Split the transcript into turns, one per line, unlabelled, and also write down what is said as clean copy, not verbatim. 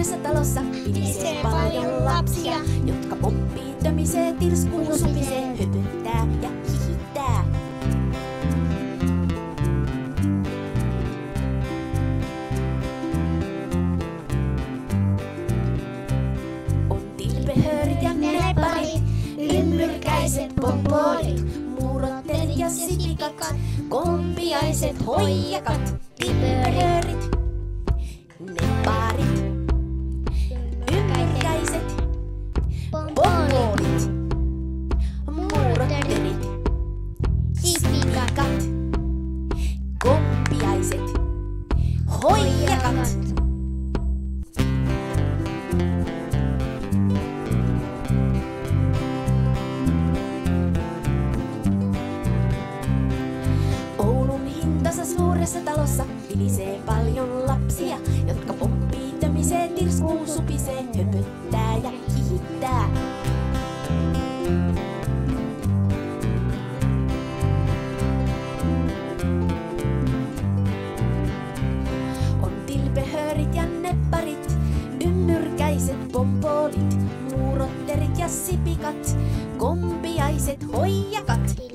suuressa talossa vilisee paljon lapsia, jotka pomppii, tömisee, tirskuu, supisee, höpöttää ja hihittää. On tilpehöörit ja neparit, ymmyrkäiset pompolit, muurottelit ja sipikat, kompiaiset hoijakat, tilpehöörit, neparit, ymmyrkäiset pompolit, muurottelit, sipikat, kompiaiset, hoijakat. Suuressa talossa vilisee paljon lapsia, jotka pomppii, tömisee, tirskuu, supisee, höpöttää ja hihittää. On tilpehöörit ja nepparit, ymmyrkäiset pompolit, muurotterit ja sipikat, kompiaiset hoijakat.